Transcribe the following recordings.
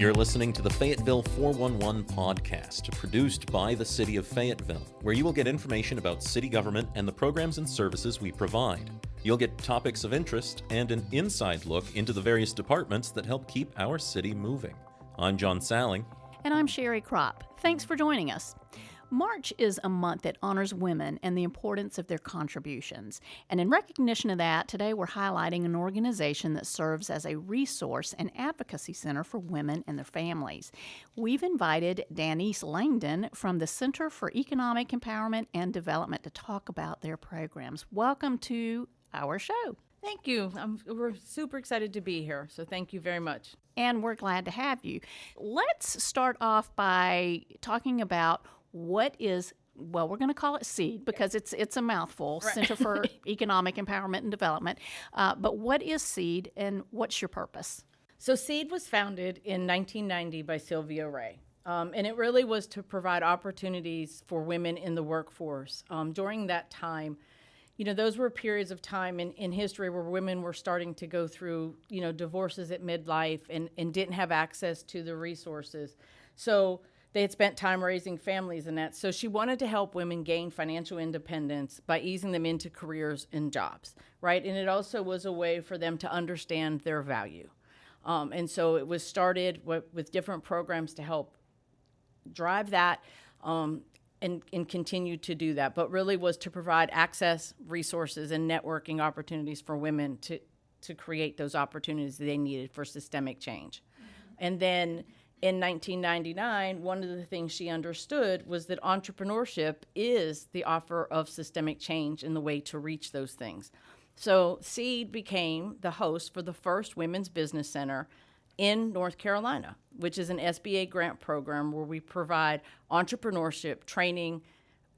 You're listening to the Fayetteville 411 podcast, produced by the City of Fayetteville, where you will get information about city government and the programs and services we provide. You'll get topics of interest and an inside look into the various departments that help keep our city moving. I'm John Salling. And I'm Sherry Kropp. Thanks for joining us. March is a month that honors women and the importance of their contributions. And in recognition of that, today we're highlighting an organization that serves as a resource and advocacy center for women and their families. We've invited Danice Langdon from the Center for Economic Empowerment and Development to talk about their programs. Welcome to our show. Thank you. We're super excited to be here, so thank you very much. And we're glad to have you. Let's start off by talking about what is, well, we're going to call it CEED because it's a mouthful, right. Center for Economic Empowerment and Development. But what is CEED and what's your purpose? So CEED was founded in 1990 by Sylvia Ray. And it really was to provide opportunities for women in the workforce. During that time, those were periods of time in history where women were starting to go through, divorces at midlife and didn't have access to the resources. So they had spent time raising families and that. So she wanted to help women gain financial independence by easing them into careers and jobs, right? And it also was a way for them to understand their value. And so it was started with different programs to help drive that and continue to do that, but really was to provide access, resources, and networking opportunities for women to create those opportunities they needed for systemic change. Mm-hmm. And then in 1999, one of the things she understood was that entrepreneurship is the offer of systemic change in the way to reach those things. So CEED became the host for the first Women's Business Center in North Carolina, which is an SBA grant program where we provide entrepreneurship training,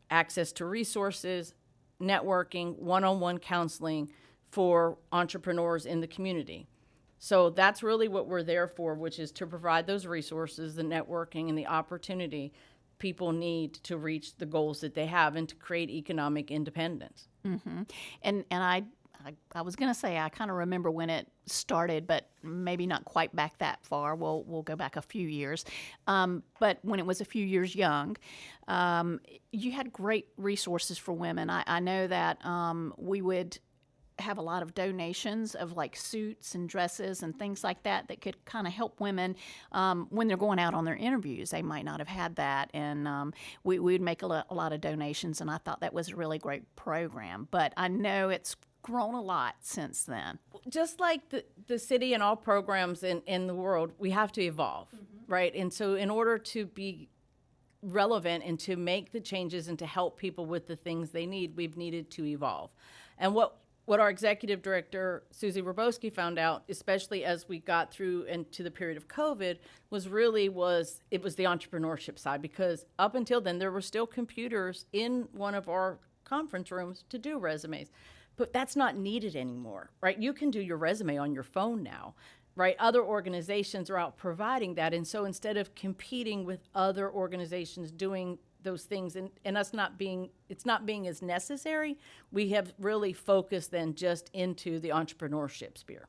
access to resources, networking, one-on-one counseling for entrepreneurs in the community. So that's really what we're there for, which is to provide those resources, the networking, and the opportunity people need to reach the goals that they have and to create economic independence. Mm-hmm. And I was going to say I kind of remember when it started, but maybe not quite back that far. We'll go back a few years. But when it was a few years young, you had great resources for women. I know that we would have a lot of donations of like suits and dresses and things like that could kind of help women when they're going out on their interviews. They might not have had that, and we would make a lot of donations, and I thought that was a really great program. But I know it's grown a lot since then. Just like the city and all programs in the world, we have to evolve, mm-hmm. right? And so in order to be relevant and to make the changes and to help people with the things they need, we've needed to evolve. And what our executive director, Susie Roboski, found out, especially as we got through into the period of COVID, was the entrepreneurship side, because up until then, there were still computers in one of our conference rooms to do resumes. But that's not needed anymore, right? You can do your resume on your phone now, right? Other organizations are out providing that. And so instead of competing with other organizations doing those things and us not being as necessary, we have really focused then just into the entrepreneurship sphere.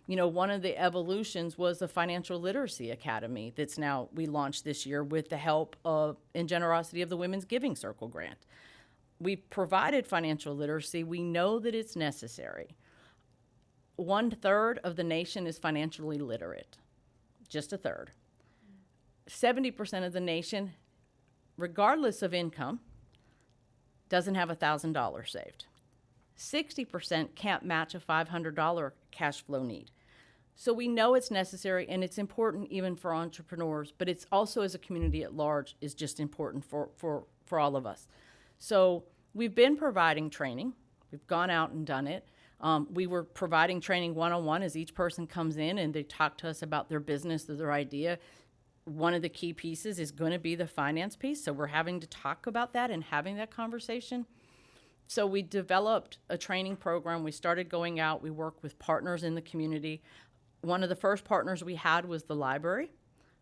One of the evolutions was the Financial Literacy Academy that's now we launched this year with the help of and generosity of the Women's Giving Circle grant. We provided financial literacy. We know that it's necessary. 1/3 of the nation is financially literate, just 1/3. 70% of the nation, regardless of income, doesn't have $1,000 saved. 60% can't match a $500 cash flow need. So we know it's necessary, and it's important even for entrepreneurs, but it's also, as a community at large, is just important for all of us. So we've been providing training. We've gone out and done it. We were providing training one-on-one as each person comes in and they talk to us about their business or their idea. One of the key pieces is going to be the finance piece. So we're having to talk about that and having that conversation. So we developed a training program. We started going out. We worked with partners in the community. One of the first partners we had was the library,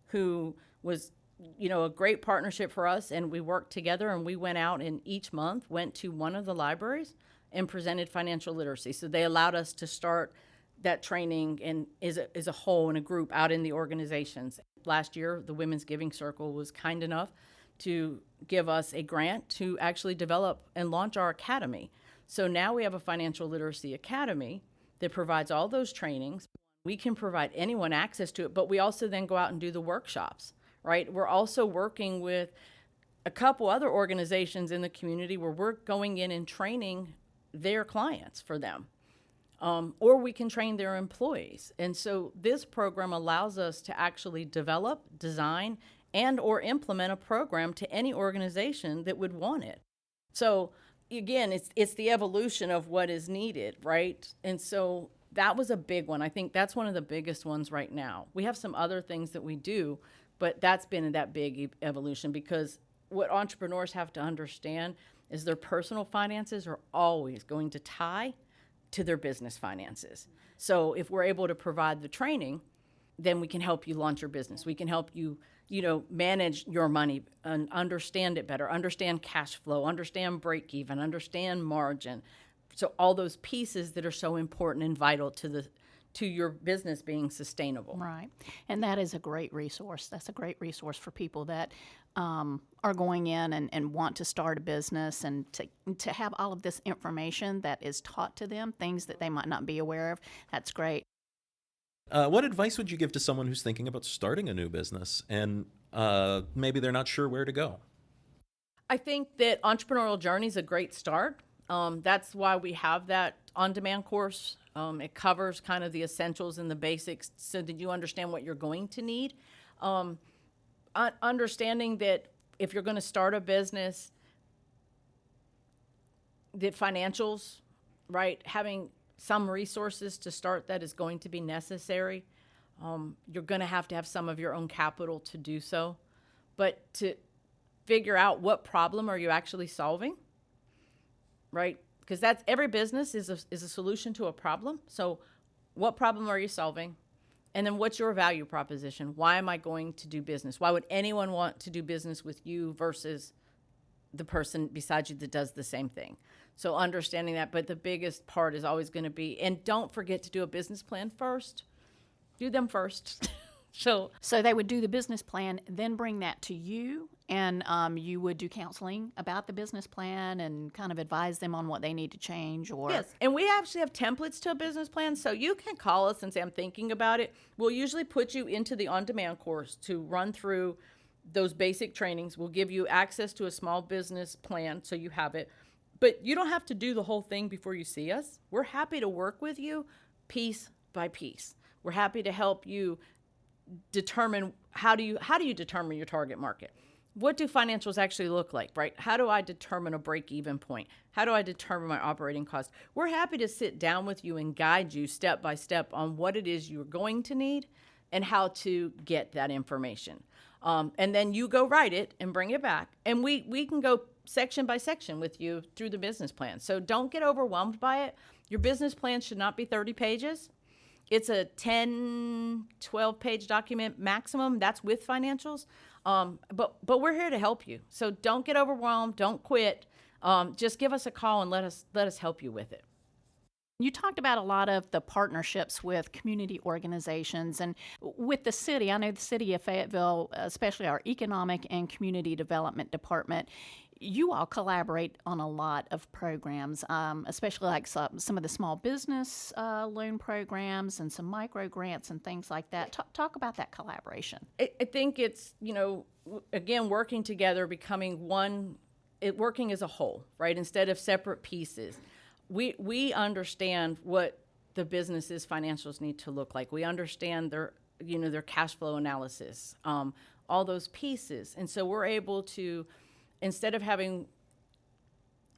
who was a great partnership for us, and we worked together, and we went out and each month went to one of the libraries and presented financial literacy. So they allowed us to start that training and is a whole and a group out in the organizations. Last year, the Women's Giving Circle was kind enough to give us a grant to actually develop and launch our academy. So now we have a financial literacy academy that provides all those trainings. We can provide anyone access to it, but we also then go out and do the workshops, right? We're also working with a couple other organizations in the community where we're going in and training their clients for them. Or we can train their employees. And so this program allows us to actually develop, design, and or implement a program to any organization that would want it. So again, it's the evolution of what is needed, right? And so that was a big one. I think that's one of the biggest ones right now. We have some other things that we do, but that's been that big evolution, because what entrepreneurs have to understand is their personal finances are always going to tie to their business finances. So if we're able to provide the training, then we can help you launch your business. We can help you, manage your money and understand it better, understand cash flow, understand break even, understand margin. So all those pieces that are so important and vital to your business being sustainable. Right. And that is a great resource. That's a great resource for people that are going in and want to start a business, and to have all of this information that is taught to them, things that they might not be aware of. That's great. What advice would you give to someone who's thinking about starting a new business and maybe they're not sure where to go? I think that Entrepreneurial Journey is a great start. That's why we have that on-demand course. It covers kind of the essentials and the basics so that you understand what you're going to need. Understanding that if you're going to start a business, the financials, right, having some resources to start that is going to be necessary. You're going to have some of your own capital to do so. But to figure out what problem are you actually solving, right? Because that's every business is a solution to a problem. So what problem are you solving? And then what's your value proposition? Why am I going to do business? Why would anyone want to do business with you versus the person beside you that does the same thing? So understanding that, but the biggest part is always going to be, and don't forget to do a business plan first. Do them first. So they would do the business plan, then bring that to you, and you would do counseling about the business plan and kind of advise them on what they need to change. Or yes, and we actually have templates to a business plan, so you can call us and say, I'm thinking about it. We'll usually put you into the on-demand course to run through those basic trainings. We'll give you access to a small business plan so you have it. But you don't have to do the whole thing before you see us. We're happy to work with you piece by piece. We're happy to help you determine how do you determine your target market? What do financials actually look like, right? How do I determine a break-even point? How do I determine my operating costs? We're happy to sit down with you and guide you step by step on what it is you're going to need and how to get that information. And then you go write it and bring it back. And we can go section by section with you through the business plan. So don't get overwhelmed by it. Your business plan should not be 30 pages. It's a 10, 12-page document maximum. That's with financials. But we're here to help you. So don't get overwhelmed. Don't quit. Just give us a call and let us help you with it. You talked about a lot of the partnerships with community organizations and with the city. I know the city of Fayetteville, especially our economic and community development department, you all collaborate on a lot of programs, especially like some of the small business loan programs and some micro grants and things like that. Talk about that collaboration. I think it's, again, working together, becoming one, working as a whole, right? Instead of separate pieces. We understand what the business's financials need to look like. We understand their cash flow analysis, all those pieces. And so we're able to, instead of having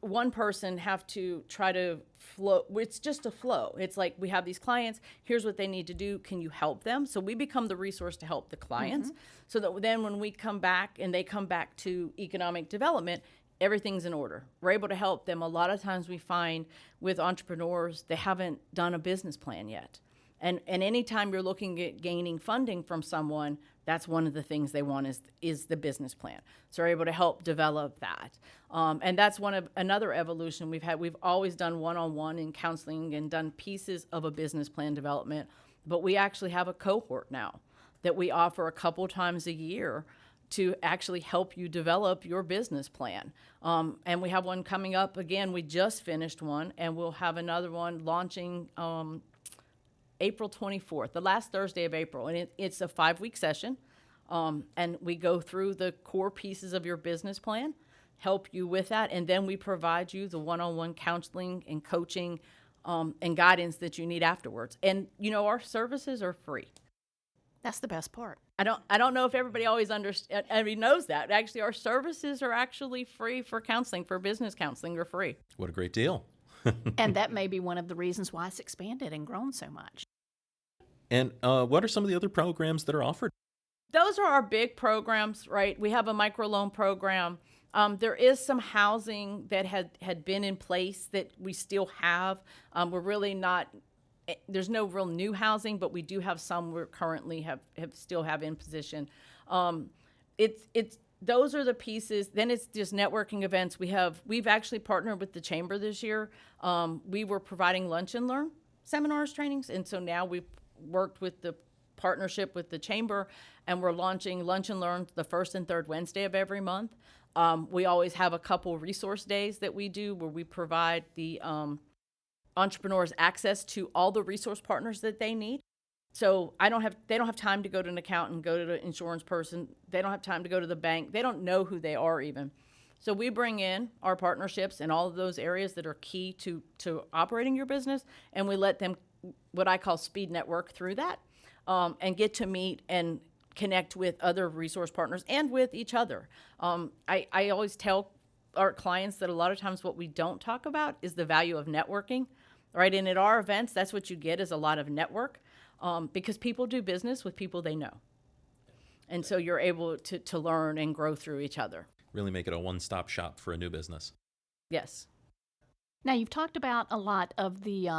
one person have to try to flow, it's just a flow. It's like we have these clients, here's what they need to do. Can you help them? So we become the resource to help the clients. Mm-hmm. So that then when we come back and they come back to economic development, everything's in order. We're able to help them. A lot of times we find with entrepreneurs, they haven't done a business plan yet. And anytime you're looking at gaining funding from someone, that's one of the things they want is the business plan. So we're able to help develop that. And that's another evolution we've had. We've always done one-on-one in counseling and done pieces of a business plan development, but we actually have a cohort now that we offer a couple times a year to actually help you develop your business plan. And we have one coming up again. We just finished one, and we'll have another one launching April 24th, the last Thursday of April. And it's a 5-week session. And we go through the core pieces of your business plan, help you with that, and then we provide you the one-on-one counseling and coaching and guidance that you need afterwards. And, our services are free. That's the best part. I don't know if everybody always knows that. Actually, our services are actually free for counseling, for business counseling are free. What a great deal. And that may be one of the reasons why it's expanded and grown so much. And what are some of the other programs that are offered? Those are our big programs, right? We have a microloan program. There is some housing that had been in place that we still have. We're really not, there's no real new housing, but we do have some we currently still have in position. Those are the pieces. Then it's just networking events. We've actually partnered with the chamber this year. We were providing lunch and learn seminars, trainings, and so now we've worked with the partnership with the chamber, and we're launching lunch and learn the first and third Wednesday of every month. We always have a couple resource days that we do where we provide the entrepreneurs access to all the resource partners that they need. So they don't have time to go to an accountant, go to the insurance person. They don't have time to go to the bank. They don't know who they are even. So we bring in our partnerships in all of those areas that are key to operating your business, and we let them, what I call speed network through that, and get to meet and connect with other resource partners and with each other. I always tell our clients that a lot of times what we don't talk about is the value of networking, right? And at our events, that's what you get is a lot of network. Because people do business with people they know. And so you're able to learn and grow through each other. Really make it a one-stop shop for a new business. Yes. Now, you've talked about a lot of the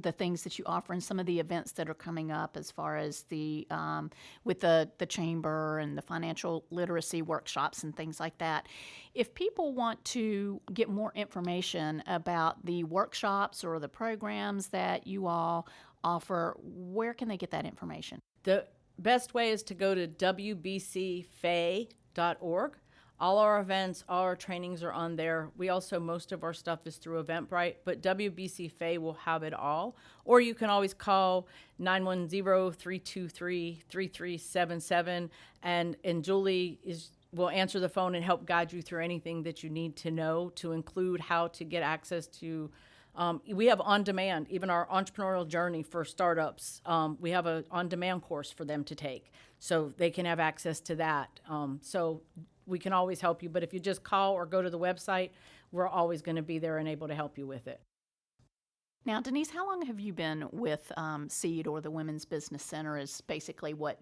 the things that you offer and some of the events that are coming up as far as the with the chamber and the financial literacy workshops and things like that. If people want to get more information about the workshops or the programs that you all offer, where can they get that information? The best way is to go to wbcfay.org. All our events, all our trainings are on there. We also, most of our stuff is through Eventbrite, but WBC Fay will have it all. Or you can always call 910-323-3377, and Julie will answer the phone and help guide you through anything that you need to know, to include how to get access to. We have on-demand, even our entrepreneurial journey for startups. We have an on-demand course for them to take, so they can have access to that. So we can always help you, but if you just call or go to the website, we're always going to be there and able to help you with it. Now, Danice, how long have you been with CEED, or the Women's Business Center is basically what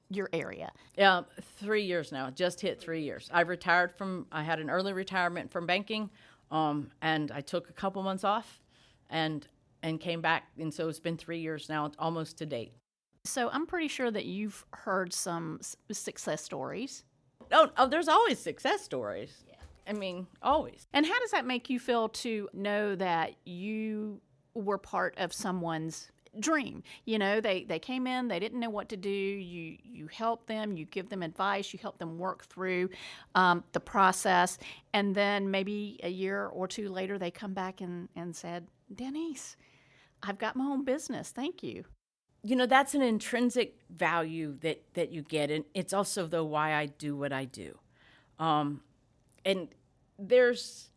your area? 3 years now, just hit 3 years. I had an early retirement from banking, and I took a couple months off and came back, and so it's been 3 years now, almost to date. So I'm pretty sure that you've heard some success stories. Oh, there's always success stories. Yeah. I mean, always. And how does that make you feel to know that you were part of someone's dream? You know, they came in, they didn't know what to do. You help them, you give them advice, you help them work through the process. And then maybe a year or two later, they come back and said, Danice, I've got my own business. Thank you. You know, that's an intrinsic value that you get. And it's also, though, why I do what I do. And there's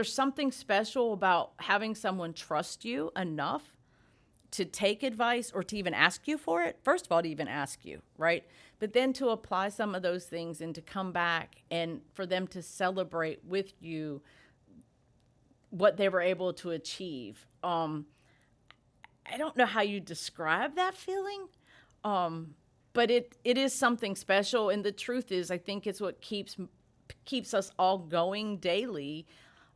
something special about having someone trust you enough to take advice or to even ask you for it. First of all, to even ask you, right? But then to apply some of those things and to come back and for them to celebrate with you what they were able to achieve. I don't know how you describe that feeling, but it is something special. And the truth is, I think it's what keeps us all going daily.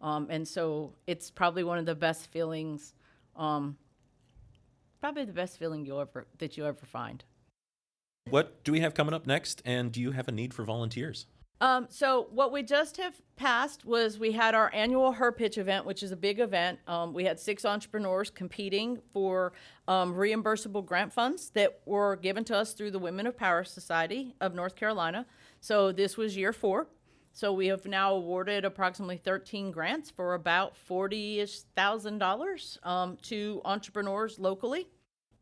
And so it's probably one of the best feelings, probably probably the best feeling you'll ever find. What do we have coming up next, and do you have a need for volunteers? So what we just have passed was we had our annual Her Pitch event, which is a big event. We had 6 entrepreneurs competing for reimbursable grant funds that were given to us through the Women of Power Society of North Carolina. So this was year 4. So we have now awarded approximately 13 grants for about $40,000 to entrepreneurs locally.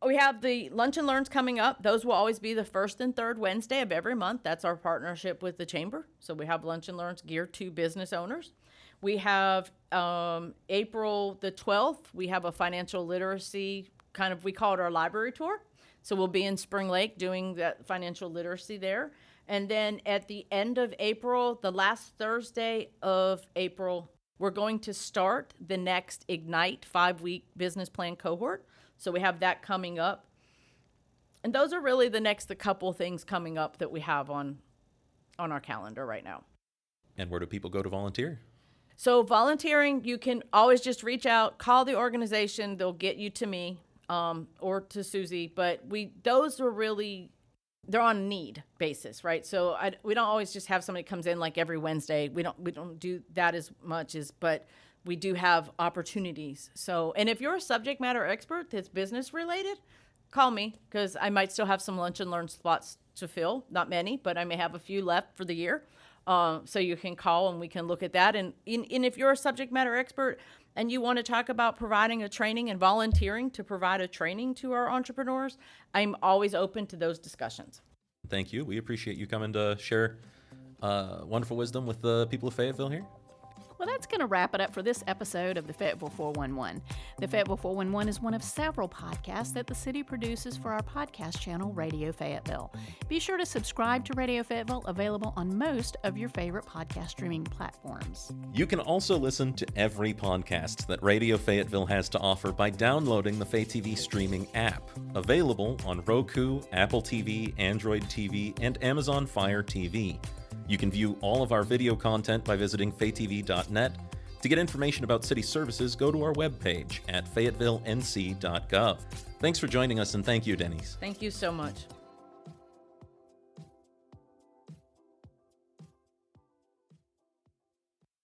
We have the Lunch and Learns coming up. Those will always be the first and third Wednesday of every month. That's our partnership with the Chamber. So we have Lunch and Learns geared to business owners. We have April the 12th, we have a financial literacy we call it our library tour. So we'll be in Spring Lake doing that financial literacy there. And then at the end of April, the last Thursday of April, we're going to start the next Ignite 5-week business plan cohort. So we have that coming up. And those are really the couple things coming up that we have on our calendar right now. And where do people go to volunteer? So volunteering, you can always just reach out, call the organization. They'll get you to me or to Susie. But those are really, they're on need basis, right? So we don't always just have somebody comes in like every Wednesday. We don't do that as much but we do have opportunities. So, and if you're a subject matter expert that's business related, call me because I might still have some Lunch and Learn spots to fill. Not many, but I may have a few left for the year. So you can call and we can look at that. And if you're a subject matter expert and you want to talk about providing a training and volunteering to provide a training to our entrepreneurs, I'm always open to those discussions. Thank you. We appreciate you coming to share wonderful wisdom with the people of Fayetteville here. Well, that's going to wrap it up for this episode of the Fayetteville 411. The Fayetteville 411 is one of several podcasts that the city produces for our podcast channel, Radio Fayetteville. Be sure to subscribe to Radio Fayetteville, available on most of your favorite podcast streaming platforms. You can also listen to every podcast that Radio Fayetteville has to offer by downloading the FayTV streaming app, available on Roku, Apple TV, Android TV, and Amazon Fire TV. You can view all of our video content by visiting faytv.net. To get information about city services, go to our webpage at fayettevillenc.gov. Thanks for joining us, and thank you, Danice. Thank you so much.